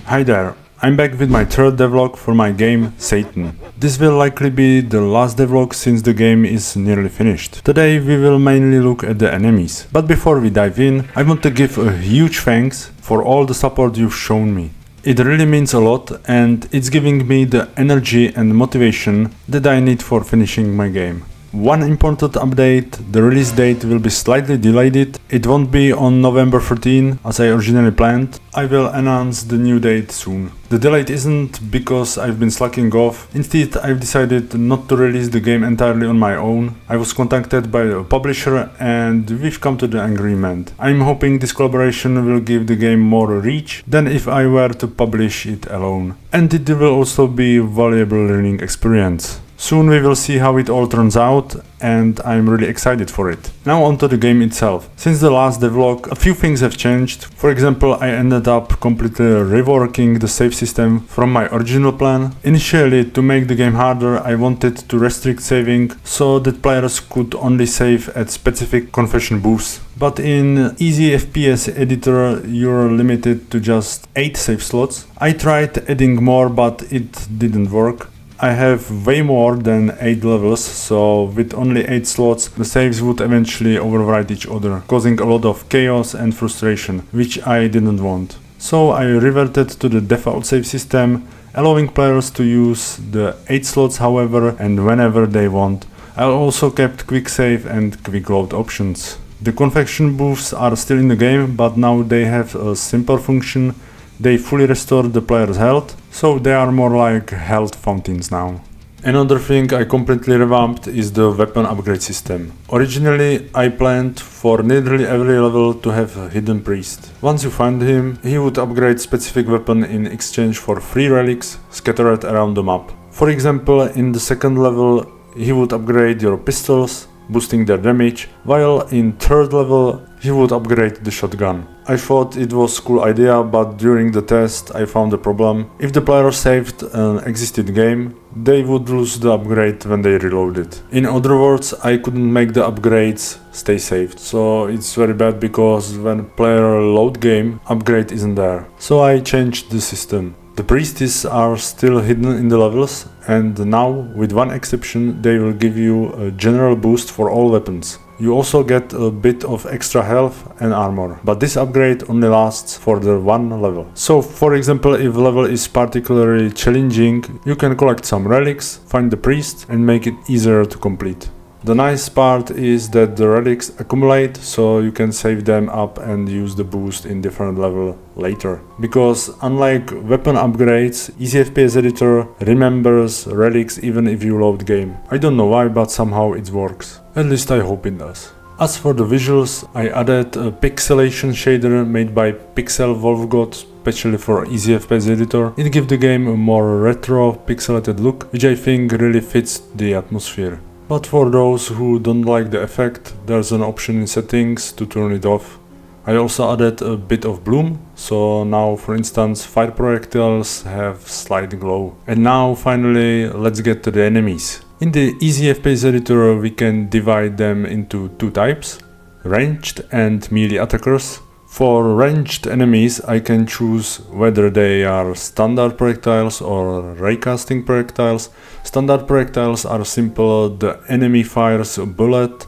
Hi there, I'm back with my third devlog for my game Satan. This will likely be the last devlog since the game is nearly finished. Today we will mainly look at the enemies, but before we dive in, I want to give a huge thanks for all the support you've shown me. It really means a lot and it's giving me the energy and motivation that I need for finishing my game. One important update, the release date will be slightly delayed. It won't be on November 13 as I originally planned. I will announce the new date soon. The delay isn't because I've been slacking off. Instead, I've decided not to release the game entirely on my own. I was contacted by a publisher and we've come to the agreement. I'm hoping this collaboration will give the game more reach than if I were to publish it alone. And it will also be a valuable learning experience. Soon we will see how it all turns out and I'm really excited for it. Now onto the game itself. Since the last devlog, a few things have changed. For example, I ended up completely reworking the save system from my original plan. Initially, to make the game harder, I wanted to restrict saving so that players could only save at specific confession booths. But in easy FPS editor, you're limited to just 8 save slots. I tried adding more, but it didn't work. I have way more than 8 levels, so with only 8 slots, the saves would eventually override each other, causing a lot of chaos and frustration, which I didn't want. So I reverted to the default save system, allowing players to use the 8 slots however and whenever they want. I also kept quick save and quick load options. The confection booths are still in the game, but now they have a simple function. They fully restore the player's health, so they are more like health fountains now. Another thing I completely revamped is the weapon upgrade system. Originally, I planned for nearly every level to have a hidden priest. Once you find him, he would upgrade specific weapon in exchange for free relics scattered around the map. For example, in the second level, he would upgrade your pistols, boosting their damage, while in third level, he would upgrade the shotgun. I thought it was a cool idea, but during the test I found a problem. If the player saved an existing game, they would lose the upgrade when they reloaded. In other words, I couldn't make the upgrades stay saved. So it's very bad because when player load game, upgrade isn't there. So I changed the system. The priestesses are still hidden in the levels, and now, with one exception, they will give you a general boost for all weapons. You also get a bit of extra health and armor, but this upgrade only lasts for the one level. So, for example, if level is particularly challenging, you can collect some relics, find the priest, and make it easier to complete. The nice part is that the relics accumulate, so you can save them up and use the boost in different level later. Because unlike weapon upgrades, easy FPS editor remembers relics even if you load game. I don't know why, but somehow it works. At least I hope it does. As for the visuals, I added a pixelation shader made by Pixel Wolfgod especially for easy FPS editor. It gives the game a more retro pixelated look, which I think really fits the atmosphere. But for those who don't like the effect, there's an option in settings to turn it off. I also added a bit of bloom, so now for instance fire projectiles have slight glow. And now finally let's get to the enemies. In the easy FPS editor we can divide them into two types, ranged and melee attackers. For ranged enemies I can choose whether they are standard projectiles or raycasting projectiles. Standard projectiles are simple, the enemy fires a bullet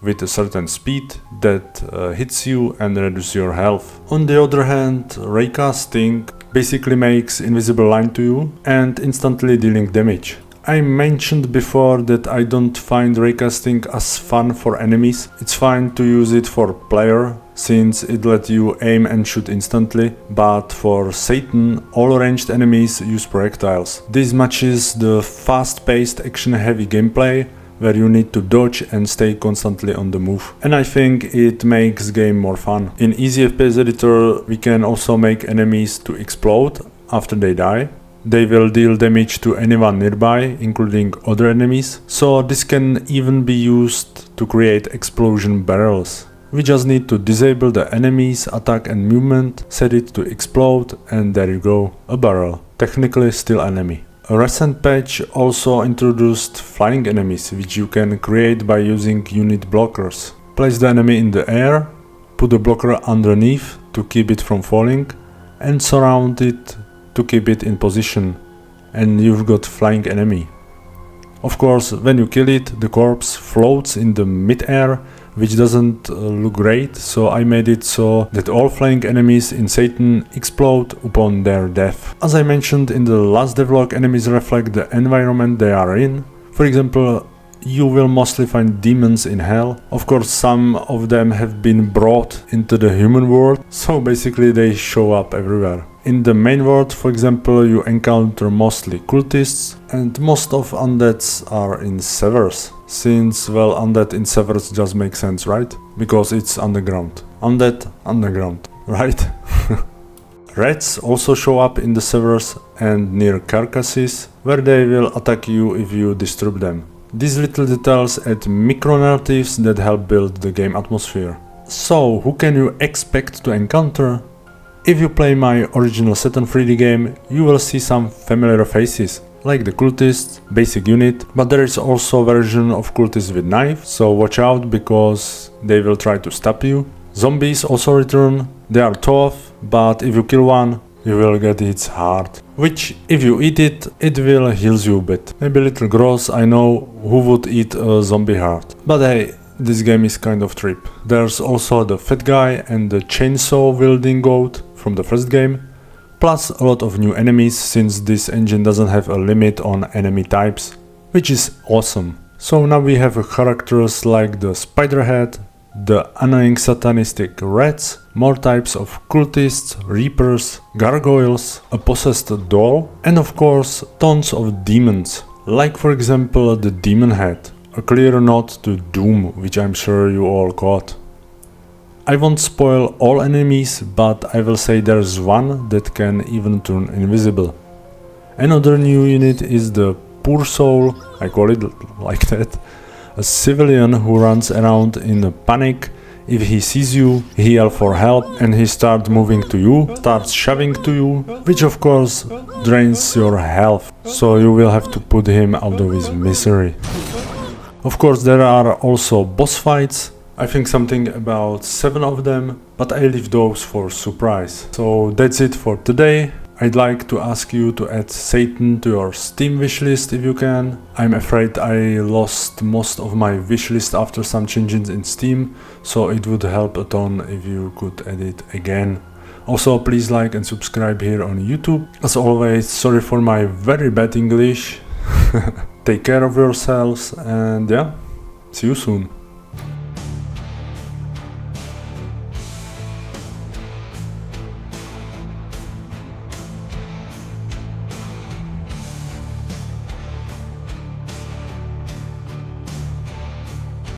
with a certain speed that hits you and reduces your health. On the other hand, raycasting basically makes invisible line to you and instantly dealing damage. I mentioned before that I don't find raycasting as fun for enemies. It's fine to use it for player, since it lets you aim and shoot instantly, but for Satan, all ranged enemies use projectiles. This matches the fast-paced action-heavy gameplay, where you need to dodge and stay constantly on the move. And I think it makes the game more fun. In easy FPS editor, we can also make enemies to explode after they die. They will deal damage to anyone nearby, including other enemies, so this can even be used to create explosion barrels. We just need to disable the enemy's attack and movement, set it to explode, and there you go, a barrel, technically still enemy. A recent patch also introduced flying enemies, which you can create by using unit blockers. Place the enemy in the air, put a blocker underneath to keep it from falling, and surround it to keep it in position, and you've got flying enemy. Of course, when you kill it, the corpse floats in the mid-air, which doesn't look great, so I made it so that all flying enemies in Satan explode upon their death. As I mentioned in the last devlog, enemies reflect the environment they are in. For example, you will mostly find demons in hell. Of course, some of them have been brought into the human world, so basically they show up everywhere. In the main world, for example, you encounter mostly cultists, and most of undeads are in sewers. Since, well, undead in sewers just makes sense, right? Because it's underground. Undead, underground, right? Rats also show up in the sewers and near carcasses, where they will attack you if you disturb them. These little details add micro narratives that help build the game atmosphere. So, who can you expect to encounter? If you play my original Satan 3D game, you will see some familiar faces, like the cultists, basic unit, but there is also a version of cultists with knife, so watch out because they will try to stab you. Zombies also return. They are tough, but if you kill one, you will get its heart, which if you eat it, it will heal you a bit. Maybe a little gross, I know, who would eat a zombie heart. But hey, this game is kind of trip. There's also the fat guy and the chainsaw wielding goat from the first game, plus a lot of new enemies since this engine doesn't have a limit on enemy types, which is awesome. So now we have characters like the Spiderhead, the annoying satanistic rats, more types of cultists, reapers, gargoyles, a possessed doll, and of course tons of demons, like for example the demon head, a clear nod to Doom, which I'm sure you all caught. I won't spoil all enemies, but I will say there's one that can even turn invisible. Another new unit is the Poor Soul, I call it like that, a civilian who runs around in a panic. If he sees you, he yells for help and he starts moving to you, starts shoving to you, which of course drains your health, so you will have to put him out of his misery. Of course there are also boss fights, I think something about 7 of them, but I leave those for surprise. So that's it for today. I'd like to ask you to add Satan to your Steam wishlist if you can. I'm afraid I lost most of my wishlist after some changes in Steam, so it would help a ton if you could add it again. Also, please like and subscribe here on YouTube. As always, sorry for my very bad English. Take care of yourselves and yeah, see you soon.